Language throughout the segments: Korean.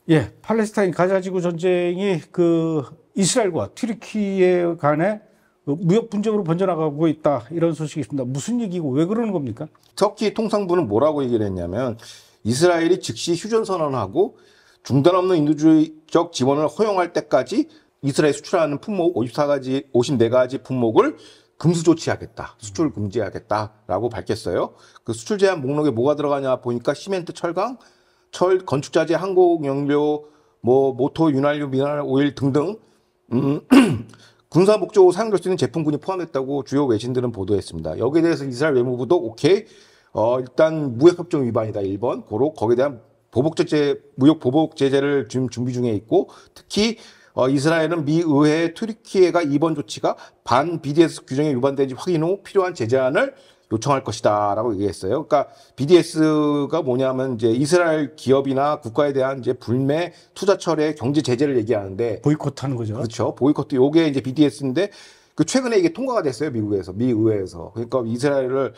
예, 팔레스타인 가자 지구 전쟁이 그 이스라엘과 튀르키예 간에 무역 분쟁으로 번져나가고 있다, 이런 소식이 있습니다. 무슨 얘기고 왜 그러는 겁니까? 터키 통상부는 뭐라고 얘기를 했냐면 이스라엘이 즉시 휴전 선언하고 중단 없는 인도주의적 지원을 허용할 때까지 이스라엘 수출하는 품목 54가지 품목을 금수 조치하겠다, 수출 금지하겠다라고 밝혔어요. 그 수출 제한 목록에 뭐가 들어가냐 보니까 시멘트, 철강, 건축자재, 항공연료, 모토, 윤활유, 미네랄 오일 등등 군사 목적으로 사용될 수 있는 제품군이 포함됐다고 주요 외신들은 보도했습니다. 여기에 대해서 이스라엘 외무부도 오케이, 일단 무역협정 위반이다 1번, 거기에 대한 무역 보복 제재를 지금 준비 중에 있고, 특히 이스라엘은 미 의회에 튀르키예가 이번 조치가 반 BDS 규정에 위반되는지 확인 후 필요한 제재안을 요청할 것이다라고 얘기했어요. 그러니까 BDS가 뭐냐면 이제 이스라엘 기업이나 국가에 대한 이제 불매, 투자 철회, 경제 제재를 얘기하는데, 보이콧하는 거죠. 그렇죠. 보이콧, 요게 이제 BDS인데 그 최근에 이게 통과가 됐어요. 미국에서, 미 의회에서. 그러니까 이스라엘을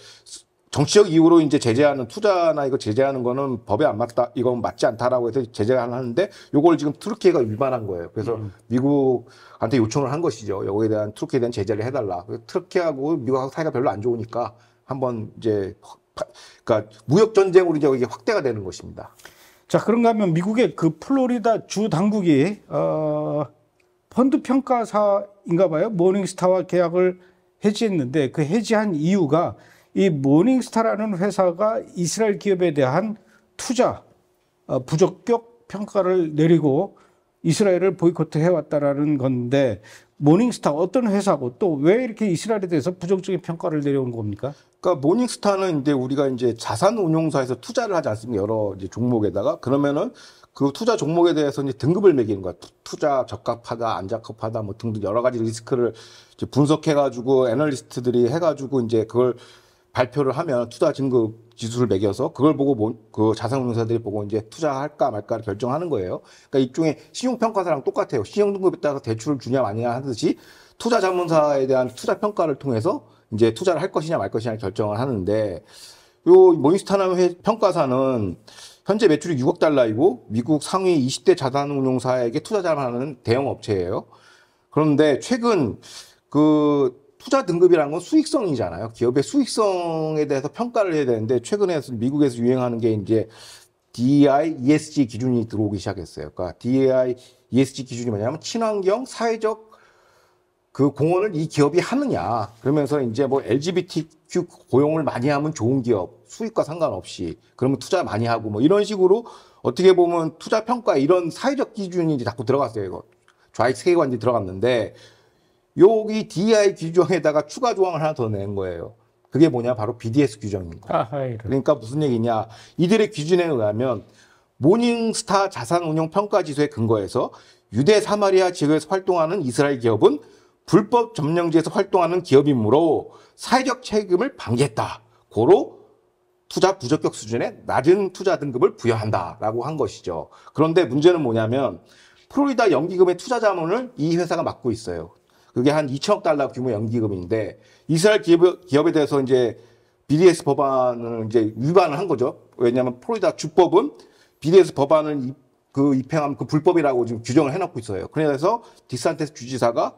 정치적 이유로 이제 제재하는, 투자나 이거 제재하는 거는 법에 안 맞다, 이건 맞지 않다라고 해서 제재를 하는데, 요걸 지금 튀르키예가 위반한 거예요. 그래서 미국한테 요청을 한 것이죠. 여기에 대한, 튀르키예에 대한 제재를 해달라. 튀르키예하고 미국하고 사이가 별로 안 좋으니까 한번 이제, 그러니까 무역 전쟁으로 이제 이게 확대가 되는 것입니다. 자, 그런가 하면 미국의 그 플로리다 주 당국이 펀드 평가사인가 봐요. 모닝스타와 계약을 해지했는데, 그 해지한 이유가 이 모닝스타라는 회사가 이스라엘 기업에 대한 투자 부적격 평가를 내리고 이스라엘을 보이콧 해왔다라는 건데, 모닝스타 어떤 회사고 또 왜 이렇게 이스라엘에 대해서 부정적인 평가를 내려온 겁니까? 그러니까 모닝스타는 이제 우리가 이제 자산 운용사에서 투자를 하지 않습니까? 여러 이제 종목에다가. 그러면은 그 투자 종목에 대해서 이제 등급을 매기는 거야. 투자 적합하다, 안 적합하다, 뭐 등등 여러 가지 리스크를 이제 분석해가지고 애널리스트들이 해가지고 이제 그걸 발표를 하면 투자 등급 지수를 매겨서 그걸 보고 그 자산 운용사들이 보고 이제 투자할까 말까를 결정하는 거예요. 그러니까 일종의 신용평가사랑 똑같아요. 신용등급에 따라서 대출을 주냐 마냐 하듯이 투자 자문사에 대한 투자 평가를 통해서 이제 투자를 할 것이냐 말 것이냐 결정을 하는데, 요 모닝스타라는 평가사는 현재 매출이 6억 달러이고 미국 상위 20대 자산운용사에게 투자를 하는 대형 업체예요. 그런데 최근 그 투자 등급이라는 건 수익성이잖아요. 기업의 수익성에 대해서 평가를 해야 되는데, 최근에 미국에서 유행하는 게 이제 DEI, ESG 기준이 들어오기 시작했어요. 그러니까 DEI, ESG 기준이 뭐냐면 친환경, 사회적 그 공헌을 이 기업이 하느냐. 그러면서 이제 뭐 LGBTQ 고용을 많이 하면 좋은 기업, 수익과 상관없이 그러면 투자 많이 하고 뭐 이런 식으로 어떻게 보면 투자 평가 이런 사회적 기준이 이제 자꾸 들어갔어요. 이거 좌익 세계관이 들어갔는데, 여기 DEI 규정에다가 추가 조항을 하나 더 낸 거예요. 그게 뭐냐? 바로 BDS 규정인 거예요. 그러니까 무슨 얘기냐? 이들의 기준에 의하면 모닝스타 자산운용평가지수에 근거해서 유대 사마리아 지역에서 활동하는 이스라엘 기업은 불법 점령지에서 활동하는 기업이므로 사회적 책임을 방기했다. 고로 투자 부적격 수준의 낮은 투자 등급을 부여한다라고 한 것이죠. 그런데 문제는 뭐냐면 플로리다 연기금의 투자 자문을 이 회사가 맡고 있어요. 그게 한 2천억 달러 규모 연기금인데, 이스라엘 기업에 대해서 이제 BDS 법안을 이제 위반을 한 거죠. 왜냐하면 플로리다 주법은 BDS 법안을 입행하면 그 불법이라고 지금 규정을 해놓고 있어요. 그래서 디산티스 주지사가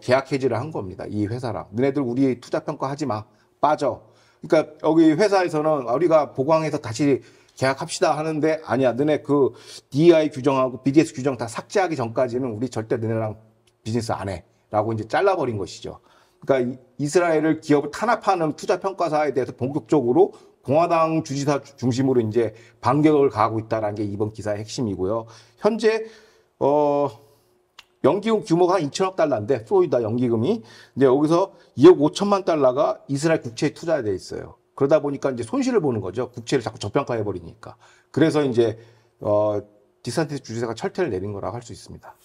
계약 해지를 한 겁니다. 이 회사랑. 너네들 우리 투자 평가하지 마. 빠져. 그러니까 여기 회사에서는 우리가 보강해서 다시 계약합시다 하는데, 아니야. 너네 그 DEI 규정하고 BDS 규정 다 삭제하기 전까지는 우리 절대 너네랑 비즈니스 안 해. 라고 이제 잘라버린 것이죠. 그러니까 이스라엘을 기업을 탄압하는 투자 평가사에 대해서 본격적으로 공화당 주지사 중심으로 이제 반격을 가하고 있다는 게 이번 기사의 핵심이고요. 현재 연기금 규모가 한 2천억 달러인데, 플로리다 연기금이. 근데 여기서 2억 5천만 달러가 이스라엘 국채에 투자돼 있어요. 그러다 보니까 이제 손실을 보는 거죠. 국채를 자꾸 저평가해 버리니까. 그래서 이제 디산티스 주지사가 철퇴를 내린 거라고 할 수 있습니다.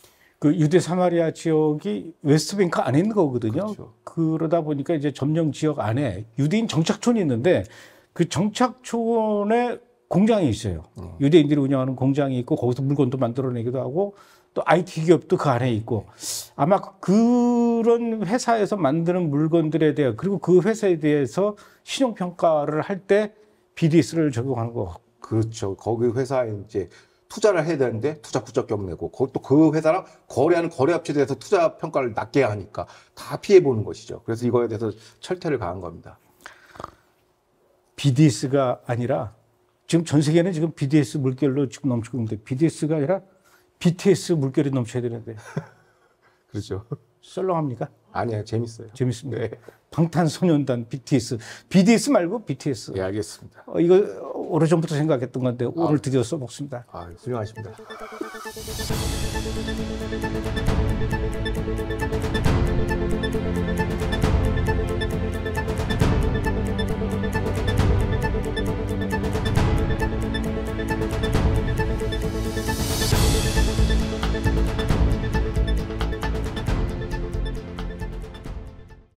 그 유대 사마리아 지역이 웨스트뱅크 안에 있는 거거든요. 그렇죠. 그러다 보니까 이제 점령 지역 안에 유대인 정착촌이 있는데, 그 정착촌에 공장이 있어요. 유대인들이 운영하는 공장이 있고, 거기서 물건도 만들어내기도 하고, 또 IT 기업도 그 안에 있고, 아마 그런 회사에서 만드는 물건들에 대해, 그리고 그 회사에 대해서 신용평가를 할 때 BDS를 적용하는 거. 그렇죠. 거기 회사에 이제 투자를 해야 되는데 투자 국적금 내고 그것도 그 회사랑 거래하는 거래업체에 대해서 투자 평가를 낮게 하니까 다 피해 보는 것이죠. 그래서 이거에 대해서 철퇴를 가한 겁니다. BDS가 아니라 지금 전 세계는 지금 BDS 물결로 지금 넘치고 있는데 BDS가 아니라 BTS 물결이 넘쳐야 되는데 그렇죠. 썰렁합니까? 아니에요. 재밌어요. 재밌습니다. 네. 방탄소년단 BTS. BDS 말고 BTS. 예, 알겠습니다. 이거 오래전부터 생각했던 건데 오늘 드디어 써먹습니다. 아, 훌륭하십니다.